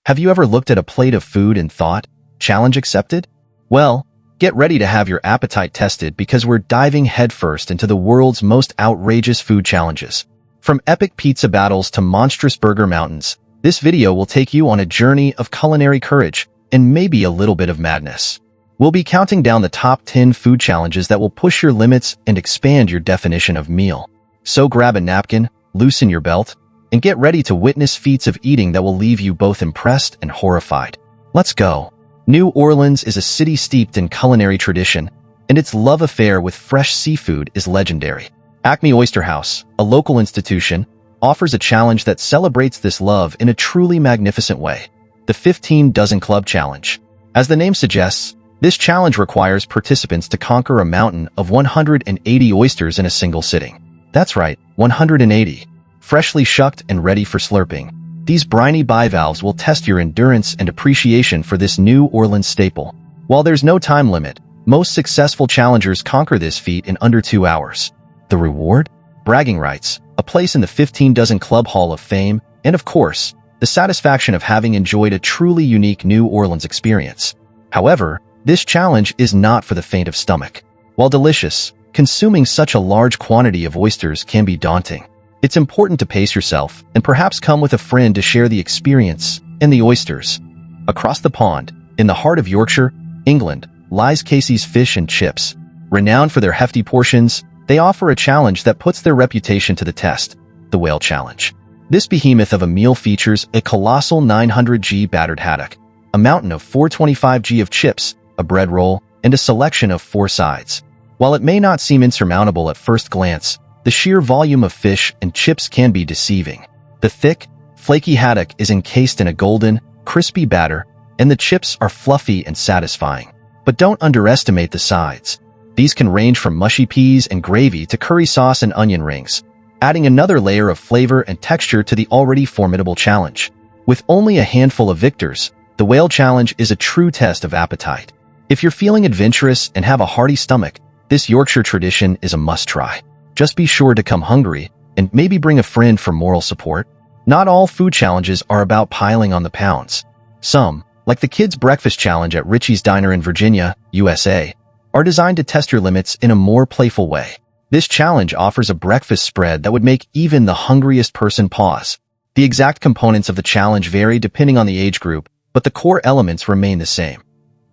Have you ever looked at a plate of food and thought, challenge accepted? Well, get ready to have your appetite tested because we're diving headfirst into the world's most outrageous food challenges. From epic pizza battles to monstrous burger mountains, this video will take you on a journey of culinary courage and maybe a little bit of madness. We'll be counting down the top 10 food challenges that will push your limits and expand your definition of meal. So grab a napkin, loosen your belt, and get ready to witness feats of eating that will leave you both impressed and horrified. Let's go. New Orleans is a city steeped in culinary tradition, and its love affair with fresh seafood is legendary. Acme Oyster House, a local institution, offers a challenge that celebrates this love in a truly magnificent way: the 15 Dozen Club Challenge. As the name suggests, this challenge requires participants to conquer a mountain of 180 oysters in a single sitting. That's right, 180. Freshly shucked and ready for slurping, these briny bivalves will test your endurance and appreciation for this New Orleans staple. While there's no time limit, most successful challengers conquer this feat in under 2 hours. The reward? Bragging rights, a place in the 15 Dozen Club Hall of Fame, and of course, the satisfaction of having enjoyed a truly unique New Orleans experience. However, this challenge is not for the faint of stomach. While delicious, consuming such a large quantity of oysters can be daunting. It's important to pace yourself and perhaps come with a friend to share the experience and the oysters. Across the pond, in the heart of Yorkshire, England, lies Casey's Fish and Chips. Renowned for their hefty portions, they offer a challenge that puts their reputation to the test: the Whale Challenge. This behemoth of a meal features a colossal 900g battered haddock, a mountain of 425g of chips, a bread roll, and a selection of 4 sides. While it may not seem insurmountable at first glance, the sheer volume of fish and chips can be deceiving. The thick, flaky haddock is encased in a golden, crispy batter, and the chips are fluffy and satisfying. But don't underestimate the sides. These can range from mushy peas and gravy to curry sauce and onion rings, adding another layer of flavor and texture to the already formidable challenge. With only a handful of victors, the Whale Challenge is a true test of appetite. If you're feeling adventurous and have a hearty stomach, this Yorkshire tradition is a must-try. Just be sure to come hungry, and maybe bring a friend for moral support. Not all food challenges are about piling on the pounds. Some, like the Kids Breakfast Challenge at Richie's Diner in Virginia, USA, are designed to test your limits in a more playful way. This challenge offers a breakfast spread that would make even the hungriest person pause. The exact components of the challenge vary depending on the age group, but the core elements remain the same.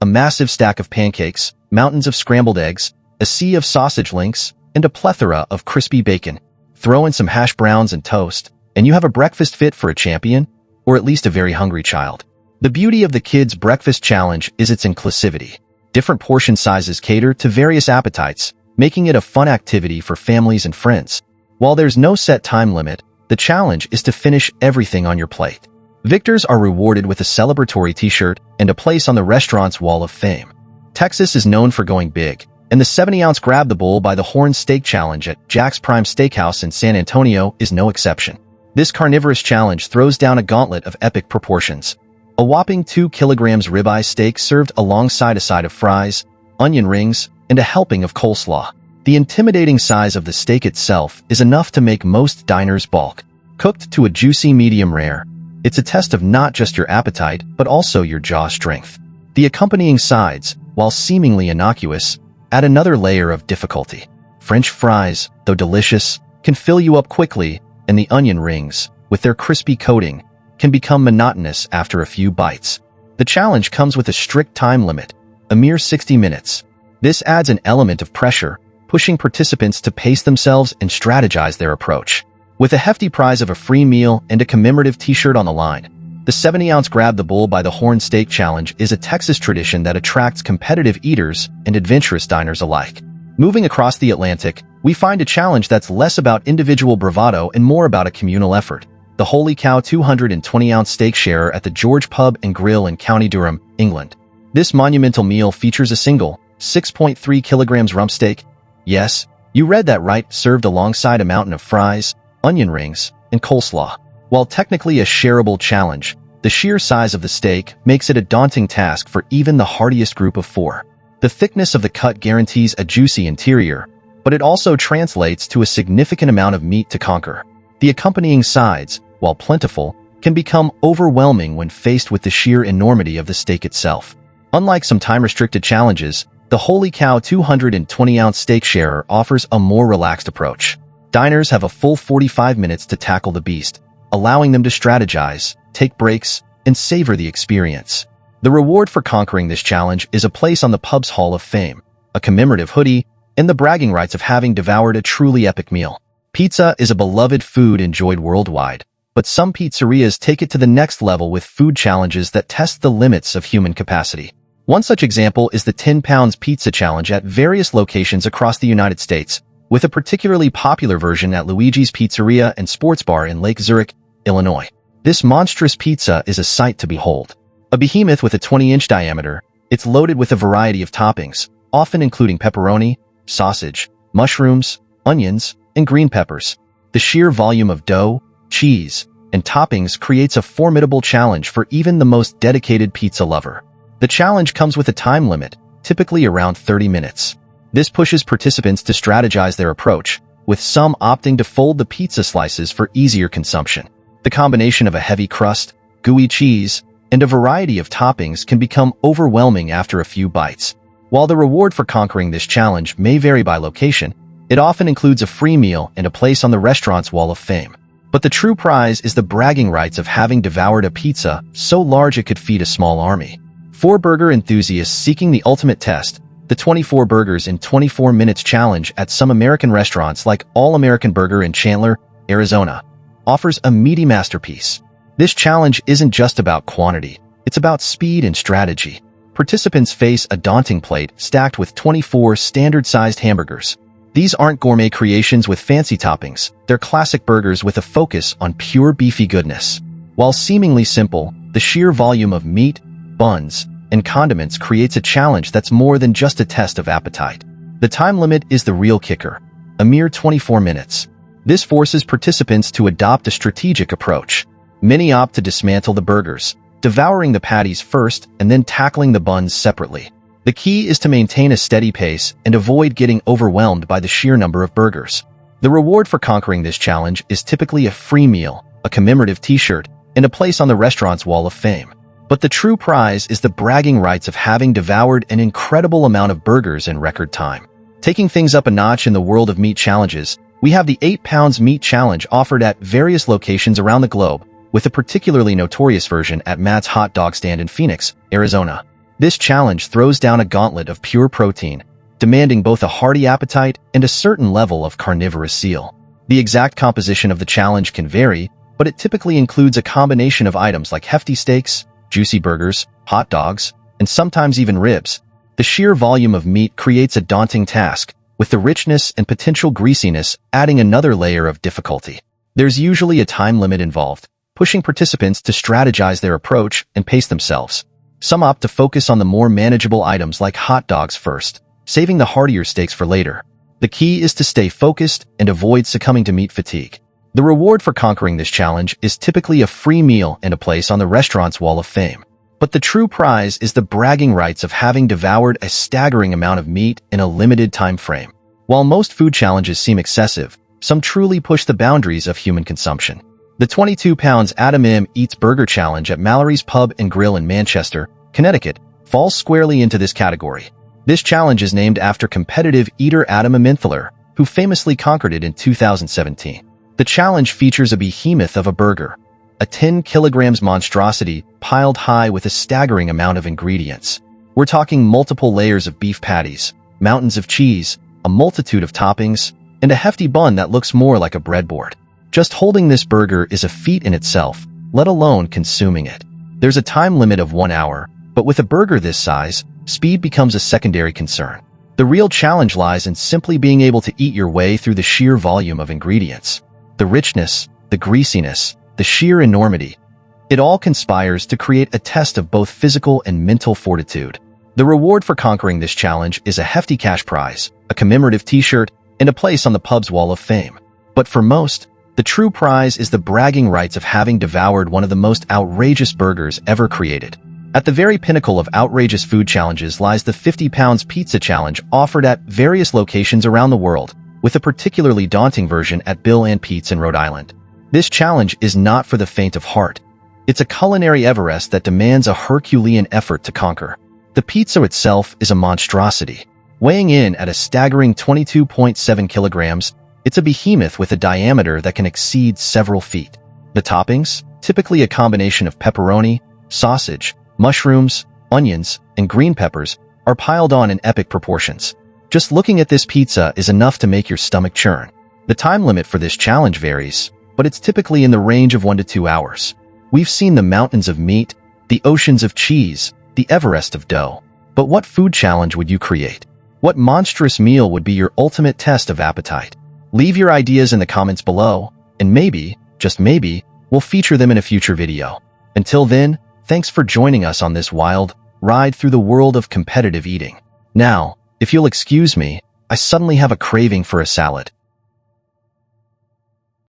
A massive stack of pancakes, mountains of scrambled eggs, a sea of sausage links, and a plethora of crispy bacon. Throw in some hash browns and toast, and you have a breakfast fit for a champion, or at least a very hungry child. The beauty of the Kids Breakfast Challenge is its inclusivity. Different portion sizes cater to various appetites, making it a fun activity for families and friends. While there's no set time limit, the challenge is to finish everything on your plate. Victors are rewarded with a celebratory t-shirt and a place on the restaurant's Wall of Fame. Texas is known for going big, and the 70-ounce Grab the Bull by the Horn Steak Challenge at Jack's Prime Steakhouse in San Antonio is no exception. This carnivorous challenge throws down a gauntlet of epic proportions. A whopping 2 kilograms ribeye steak served alongside a side of fries, onion rings, and a helping of coleslaw. The intimidating size of the steak itself is enough to make most diners balk. Cooked to a juicy medium rare, it's a test of not just your appetite, but also your jaw strength. The accompanying sides, while seemingly innocuous, add another layer of difficulty. French fries, though delicious, can fill you up quickly, and the onion rings, with their crispy coating, can become monotonous after a few bites. The challenge comes with a strict time limit, a mere 60 minutes. This adds an element of pressure, pushing participants to pace themselves and strategize their approach. With a hefty prize of a free meal and a commemorative t-shirt on the line, the 70-ounce Grab the Bull by the Horn Steak Challenge is a Texas tradition that attracts competitive eaters and adventurous diners alike. Moving across the Atlantic, we find a challenge that's less about individual bravado and more about a communal effort: the Holy Cow 220-ounce steak sharer at the George Pub and Grill in County Durham, England. This monumental meal features a single, 6.3 kilograms rump steak. Yes, you read that right, served alongside a mountain of fries, onion rings, and coleslaw. While technically a shareable challenge, the sheer size of the steak makes it a daunting task for even the hardiest group of 4. The thickness of the cut guarantees a juicy interior, but it also translates to a significant amount of meat to conquer. The accompanying sides, while plentiful, can become overwhelming when faced with the sheer enormity of the steak itself. Unlike some time-restricted challenges, the Holy Cow 220-ounce steak sharer offers a more relaxed approach. Diners have a full 45 minutes to tackle the beast, allowing them to strategize, take breaks, and savor the experience. The reward for conquering this challenge is a place on the pub's Hall of Fame, a commemorative hoodie, and the bragging rights of having devoured a truly epic meal. Pizza is a beloved food enjoyed worldwide, but some pizzerias take it to the next level with food challenges that test the limits of human capacity. One such example is the 10 pounds pizza challenge at various locations across the United States, with a particularly popular version at Luigi's Pizzeria and Sports Bar in Lake Zurich, Illinois. This monstrous pizza is a sight to behold. A behemoth with a 20-inch diameter, it's loaded with a variety of toppings, often including pepperoni, sausage, mushrooms, onions, and green peppers. The sheer volume of dough, cheese, and toppings creates a formidable challenge for even the most dedicated pizza lover. The challenge comes with a time limit, typically around 30 minutes. This pushes participants to strategize their approach, with some opting to fold the pizza slices for easier consumption. The combination of a heavy crust, gooey cheese, and a variety of toppings can become overwhelming after a few bites. While the reward for conquering this challenge may vary by location, it often includes a free meal and a place on the restaurant's Wall of Fame. But the true prize is the bragging rights of having devoured a pizza so large it could feed a small army. For burger enthusiasts seeking the ultimate test, the 24 Burgers in 24 Minutes challenge at some American restaurants like All American Burger in Chandler, Arizona, offers a meaty masterpiece. This challenge isn't just about quantity, it's about speed and strategy. Participants face a daunting plate stacked with 24 standard-sized hamburgers. These aren't gourmet creations with fancy toppings, they're classic burgers with a focus on pure beefy goodness. While seemingly simple, the sheer volume of meat, buns, and condiments creates a challenge that's more than just a test of appetite. The time limit is the real kicker, a mere 24 minutes. This forces participants to adopt a strategic approach. Many opt to dismantle the burgers, devouring the patties first and then tackling the buns separately. The key is to maintain a steady pace and avoid getting overwhelmed by the sheer number of burgers. The reward for conquering this challenge is typically a free meal, a commemorative t-shirt, and a place on the restaurant's Wall of Fame. But the true prize is the bragging rights of having devoured an incredible amount of burgers in record time. Taking things up a notch in the world of meat challenges, we have the 8 pounds meat challenge offered at various locations around the globe, with a particularly notorious version at Matt's Hot Dog Stand in Phoenix, Arizona. This challenge throws down a gauntlet of pure protein, demanding both a hearty appetite and a certain level of carnivorous zeal. The exact composition of the challenge can vary, but it typically includes a combination of items like hefty steaks, juicy burgers, hot dogs, and sometimes even ribs. The sheer volume of meat creates a daunting task, with the richness and potential greasiness adding another layer of difficulty. There's usually a time limit involved, pushing participants to strategize their approach and pace themselves. Some opt to focus on the more manageable items like hot dogs first, saving the heartier steaks for later. The key is to stay focused and avoid succumbing to meat fatigue. The reward for conquering this challenge is typically a free meal and a place on the restaurant's Wall of Fame. But the true prize is the bragging rights of having devoured a staggering amount of meat in a limited time frame. While most food challenges seem excessive, some truly push the boundaries of human consumption. The 22 pounds Adam M. Eats Burger Challenge at Mallory's Pub and Grill in Manchester, Connecticut, falls squarely into this category. This challenge is named after competitive eater Adam Aminthaler, who famously conquered it in 2017. The challenge features a behemoth of a burger, a 10 kilograms monstrosity piled high with a staggering amount of ingredients. We're talking multiple layers of beef patties, mountains of cheese, a multitude of toppings, and a hefty bun that looks more like a breadboard. Just holding this burger is a feat in itself, let alone consuming it. There's a time limit of 1 hour, but with a burger this size, speed becomes a secondary concern. The real challenge lies in simply being able to eat your way through the sheer volume of ingredients. The richness, the greasiness, the sheer enormity. It all conspires to create a test of both physical and mental fortitude. The reward for conquering this challenge is a hefty cash prize, a commemorative t-shirt, and a place on the pub's Wall of Fame. But for most, the true prize is the bragging rights of having devoured one of the most outrageous burgers ever created. At the very pinnacle of outrageous food challenges lies the 50 pounds pizza challenge offered at various locations around the world, with a particularly daunting version at Bill and Pete's in Rhode Island. This challenge is not for the faint of heart. It's a culinary Everest that demands a Herculean effort to conquer. The pizza itself is a monstrosity. Weighing in at a staggering 22.7 kilograms, it's a behemoth with a diameter that can exceed several feet. The toppings, typically a combination of pepperoni, sausage, mushrooms, onions, and green peppers, are piled on in epic proportions. Just looking at this pizza is enough to make your stomach churn. The time limit for this challenge varies, but it's typically in the range of 1 to 2 hours. We've seen the mountains of meat, the oceans of cheese, the Everest of dough. But what food challenge would you create? What monstrous meal would be your ultimate test of appetite? Leave your ideas in the comments below, and maybe, just maybe, we'll feature them in a future video. Until then, thanks for joining us on this wild ride through the world of competitive eating. Now, if you'll excuse me, I suddenly have a craving for a salad.